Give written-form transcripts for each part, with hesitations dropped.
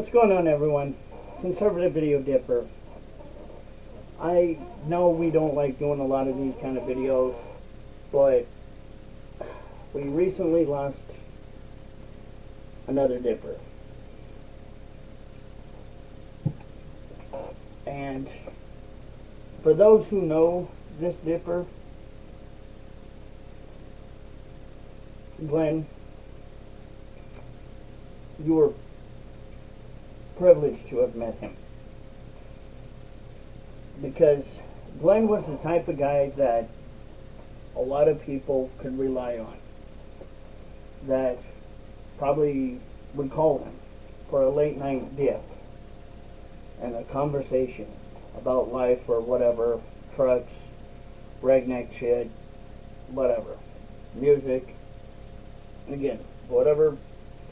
What's going on, everyone? Conservative Video Dipper. I know we don't like doing a lot of these kind of videos, but we recently lost another dipper. And for those who know this dipper, Glenn, you were privileged to have met him, because Glenn was the type of guy that a lot of people could rely on, that probably would call him for a late night dip and a conversation about life or whatever, trucks, redneck shit, whatever, music, again, whatever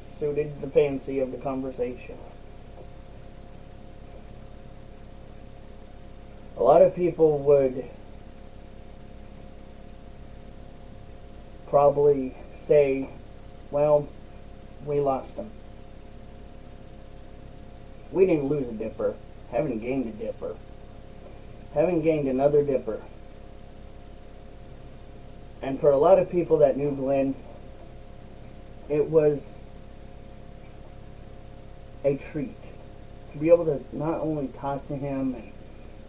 suited the fancy of the conversation. A lot of people would probably say, well, we lost him. We didn't lose a dipper. Haven't gained a dipper. Haven't gained another dipper. And for a lot of people that knew Glenn, it was a treat to be able to not only talk to him and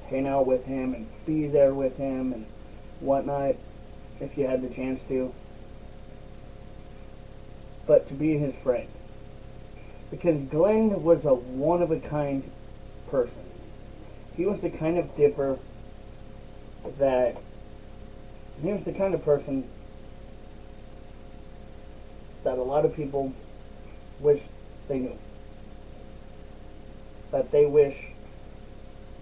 hang out with him and be there with him and whatnot, if you had the chance to, but to be his friend. Because Glenn was a one-of-a-kind person. He was the kind of dipper that, he was the kind of person that a lot of people wish they knew. That they wish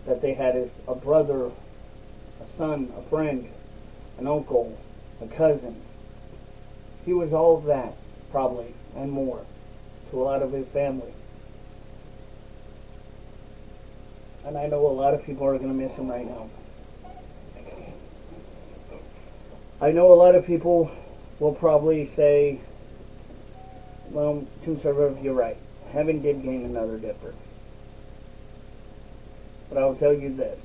that they had a brother, a son, a friend, an uncle, a cousin. He was all of that, probably, and more, to a lot of his family. And I know a lot of people are going to miss him right now. I know a lot of people will probably say, well, conservative, you're right. Heaven did gain another dipper. But I'll tell you this.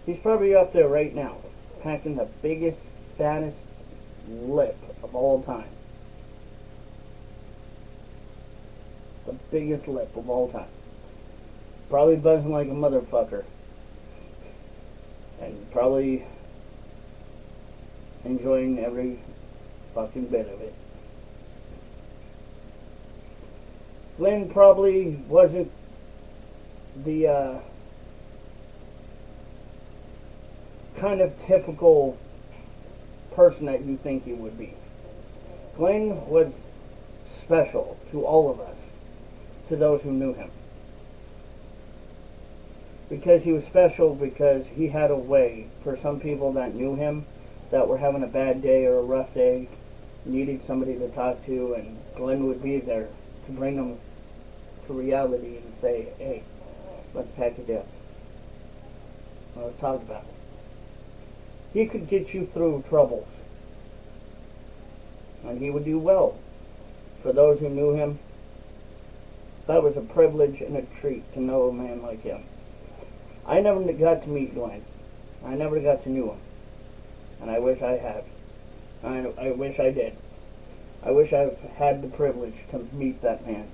He's probably up there right now, packing the biggest, fattest lip of all time. The biggest lip of all time. Probably buzzing like a motherfucker. And probably enjoying every fucking bit of it. Glenn probably wasn't the kind of typical person that you think he would be. Glenn was special to all of us, to those who knew him. Because he was special because he had a way for some people that knew him, that were having a bad day or a rough day, needed somebody to talk to, and Glenn would be there to bring them to reality and say, hey, let's pack a dip. Let's talk about it. He could get you through troubles. And he would do well. For those who knew him, that was a privilege and a treat to know a man like him. I never got to meet Glenn. I never got to know him. And I wish I had. I wish I did. I wish I've had the privilege to meet that man.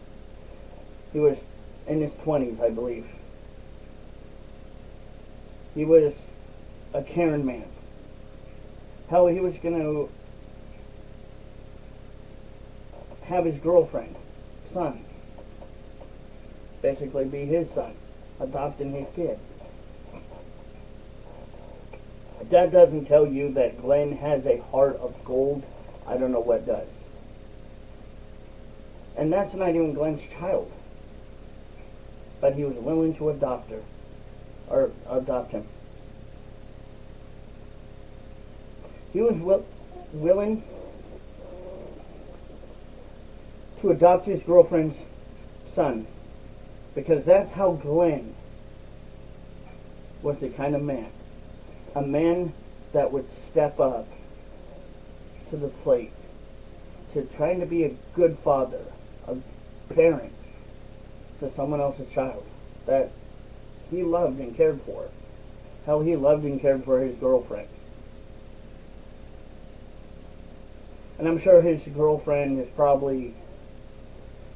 He was in his 20s, I believe. He was a caring man. Hell, he was going to have his girlfriend's son basically be his son, adopting his kid. If that doesn't tell you that Glenn has a heart of gold, I don't know what does. And that's not even Glenn's child. But he was willing to adopt her, or adopt him. He was willing to adopt his girlfriend's son, because that's how Glenn was the kind of man. A man that would step up to the plate, to trying to be a good father, a parent, to someone else's child that he loved and cared for. How he loved and cared for his girlfriend. And I'm sure his girlfriend is probably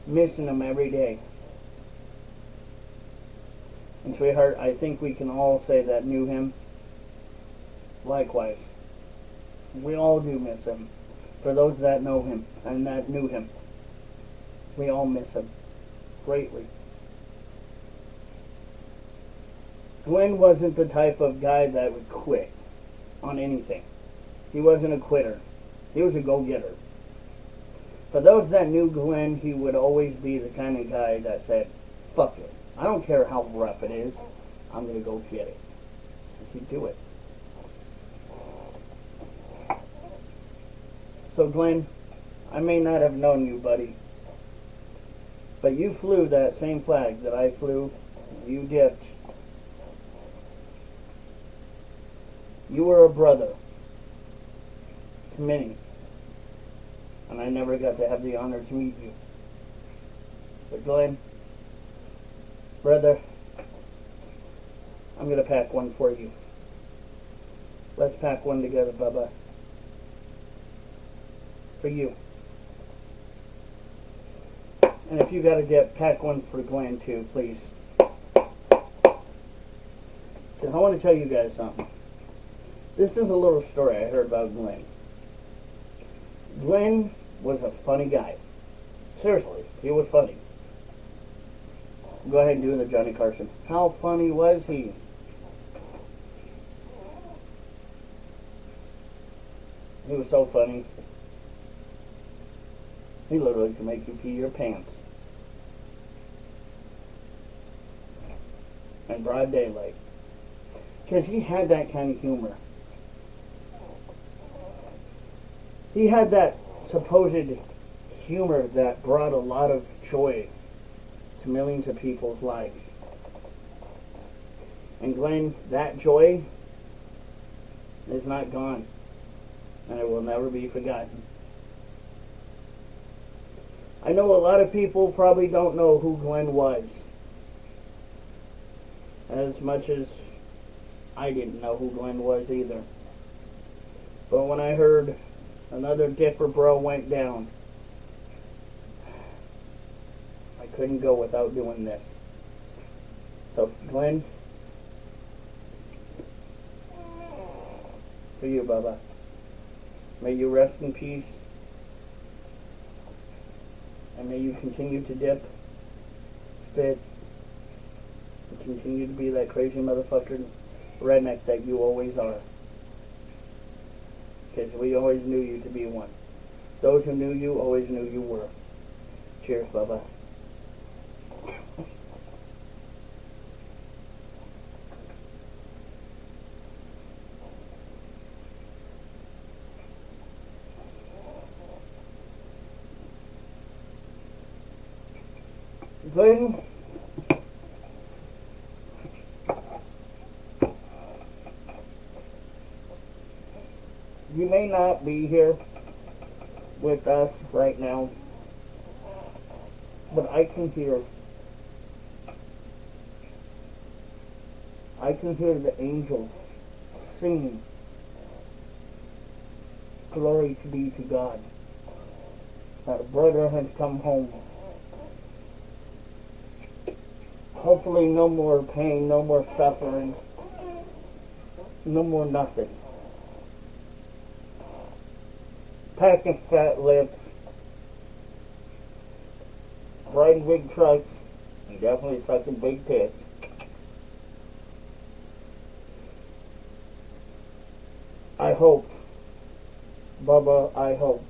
missing him every day. And sweetheart, I think we can all say that knew him. Likewise. We all do miss him. For those that know him and that knew him, we all miss him greatly. Glenn wasn't the type of guy that would quit on anything. He wasn't a quitter. He was a go-getter. For those that knew Glenn, he would always be the kind of guy that said, fuck it. I don't care how rough it is. I'm going to go get it. He'd do it. So Glenn, I may not have known you, buddy, but you flew that same flag that I flew. You dipped. You were a brother to many, and I never got to have the honor to meet you. But Glenn, brother, I'm going to pack one for you. Let's pack one together, Bubba. For you. And if you got a dip, pack one for Glenn too, please. Because I want to tell you guys something. This is a little story I heard about Glenn. Glenn was a funny guy. Seriously, he was funny. Go ahead and do the Johnny Carson. How funny was he? He was so funny. He literally could make you pee your pants. In broad daylight. Because he had that kind of humor. He had that supposed humor that brought a lot of joy to millions of people's lives. And Glenn, that joy is not gone. And it will never be forgotten. I know a lot of people probably don't know who Glenn was. As much as I didn't know who Glenn was either. But when I heard another Dipper Bro went down, I couldn't go without doing this. So Glenn, for you, Bubba, may you rest in peace. And may you continue to dip, spit, and continue to be that crazy motherfucker redneck that you always are. Because we always knew you to be one. Those who knew you always knew you were. Cheers, Bubba. Glenn, you may not be here with us right now, but I can hear the angels singing, glory to be to God, that a brother has come home. Hopefully no more pain, no more suffering, no more nothing. Packing fat lips, riding big trucks, and definitely sucking big tits. I hope, Bubba, I hope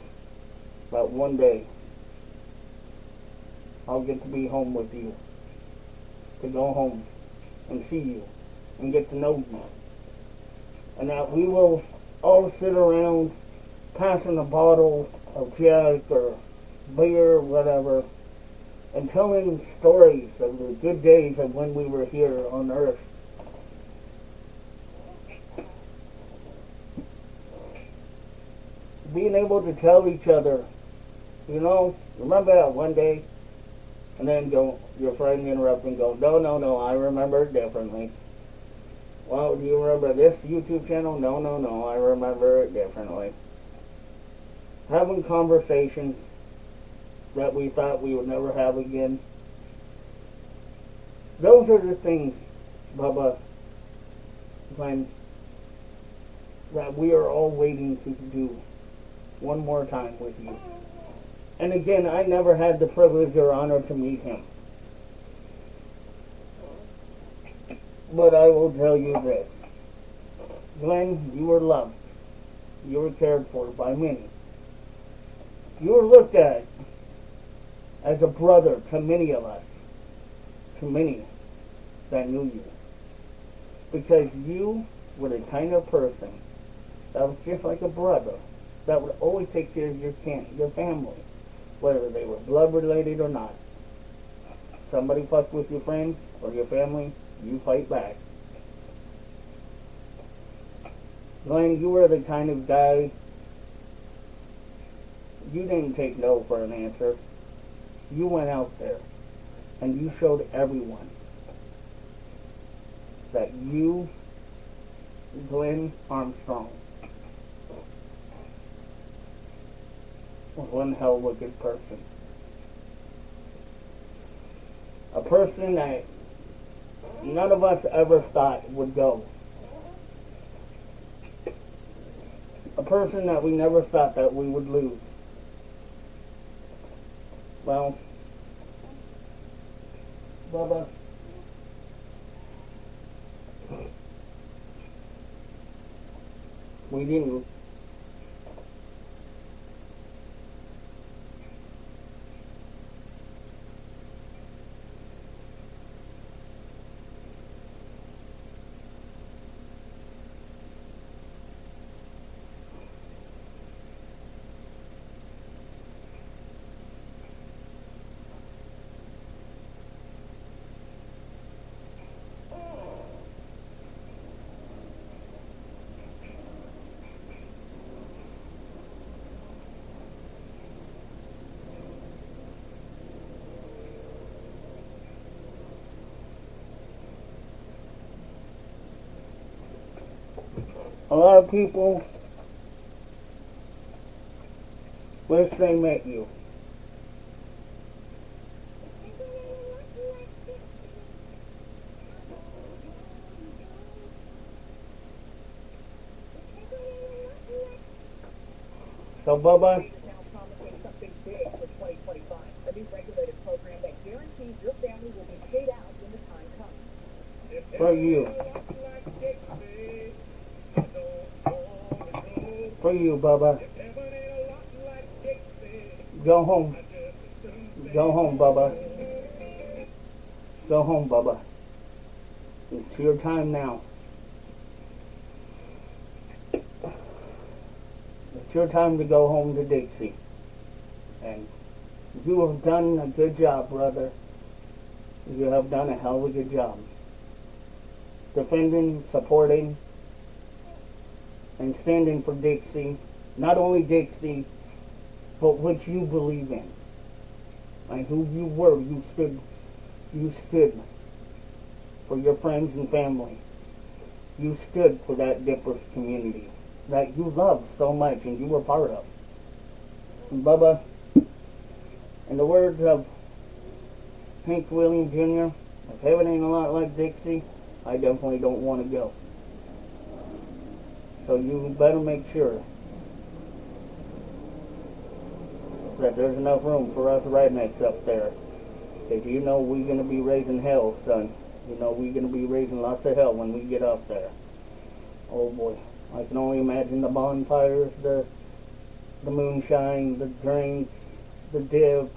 that one day I'll get to be home with you. To go home and see you and get to know you. And that we will all sit around passing a bottle of Jack or beer or whatever and telling stories of the good days of when we were here on Earth. Being able to tell each other, you know, remember that one day? And then go, your friend interrupt and go, no, no, no, I remember it differently. Well, do you remember this YouTube channel? No, no, no, I remember it differently. Having conversations that we thought we would never have again. Those are the things, Bubba, Glenn, that we are all waiting to do one more time with you. And again, I never had the privilege or honor to meet him. But I will tell you this. Glenn, you were loved. You were cared for by many. You were looked at as a brother to many of us. To many that knew you. Because you were the kind of person that was just like a brother that would always take care of your family, whether they were blood related or not. Somebody fucked with your friends or your family, you fight back. Glenn, you were the kind of guy, you didn't take no for an answer. You went out there and you showed everyone that you, Glenn Armstrong, was one hell of a good person. A person that none of us ever thought would go. A person that we never thought that we would lose. Well, Bubba, we didn't. A lot of people wish they met you. So, Bubba, Is now promising something big for 2025. A new regulated program that guarantees your family will be paid out when the time comes. for you. For you, Bubba. Go home. Go home, Bubba. Go home, Bubba. It's your time now. It's your time to go home to Dixie. And you have done a good job, brother. You have done a hell of a good job. Defending, supporting, and standing for Dixie. Not only Dixie, but what you believe in. And who you were. You stood for your friends and family. You stood for that Dippers community that you loved so much and you were part of. And Bubba, in the words of Hank Williams Jr., if heaven ain't a lot like Dixie, I definitely don't want to go. So you better make sure that there's enough room for us rednecks up there. Because you know we're going to be raising hell, son. You know we're going to be raising lots of hell when we get up there. Oh boy. I can only imagine the bonfires, the moonshine, the drinks, the dip,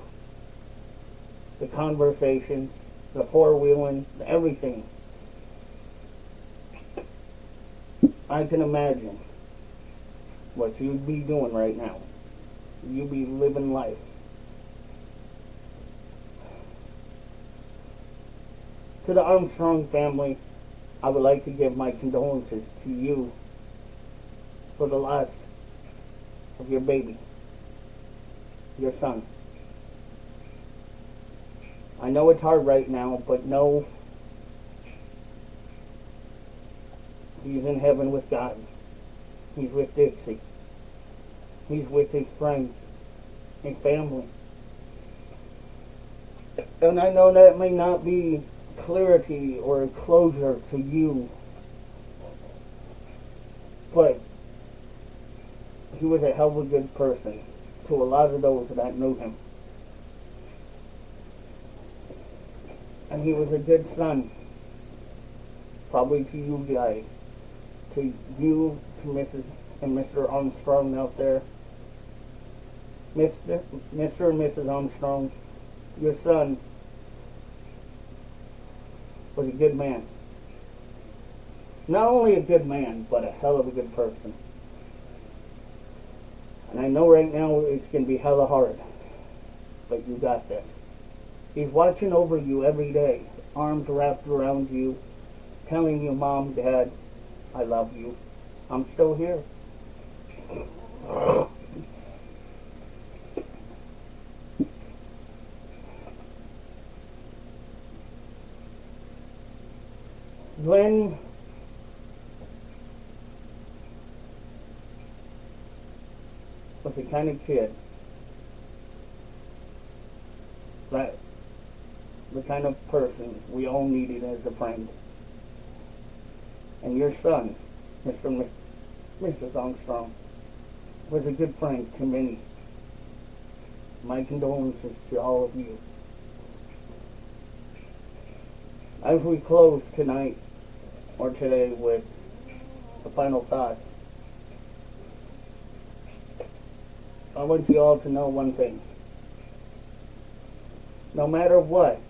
the conversations, the four-wheeling, everything. I can imagine what you'd be doing right now. You'd be living life. To the Armstrong family, I would like to give my condolences to you for the loss of your baby, your son. I know it's hard right now, but know he's in heaven with God. He's with Dixie. He's with his friends and family. And I know that may not be clarity or closure to you, but he was a hell of a good person to a lot of those that knew him. And he was a good son, probably to you guys, to you, to Mrs. and Mr. Armstrong out there. Mr. and Mrs. Armstrong, your son was a good man. Not only a good man, but a hell of a good person. And I know right now it's going to be hella hard, but you got this. He's watching over you every day, arms wrapped around you, telling you, Mom, Dad, I love you. I'm still here. Glenn was the kind of kid that the kind of person we all needed as a friend. And your son, Mr. and Mrs. Armstrong, was a good friend to many. My condolences to all of you. As we close tonight, or today, with the final thoughts, I want you all to know one thing. No matter what,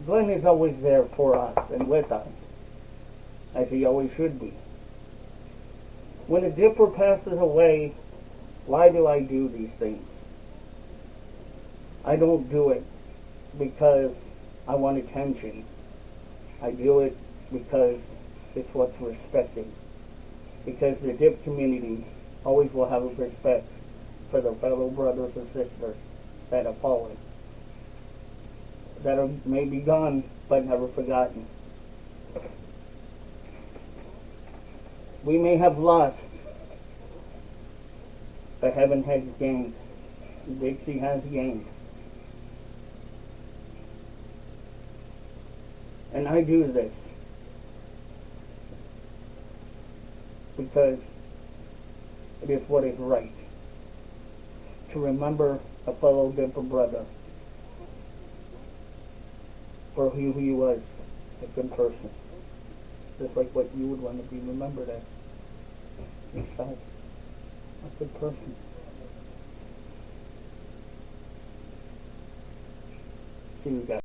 Glenn is always there for us and with us, as he always should be. When a dipper passes away, why do I do these things? I don't do it because I want attention. I do it because it's what's respected. Because the dip community always will have a respect for their fellow brothers and sisters that have fallen, that are maybe gone but never forgotten. We may have lost, but heaven has gained. Dixie has gained. And I do this because it is what is right to remember a fellow Dipper brother for who he was, a good person, just like what you would want to be remembered as yourself, a good person. See you guys.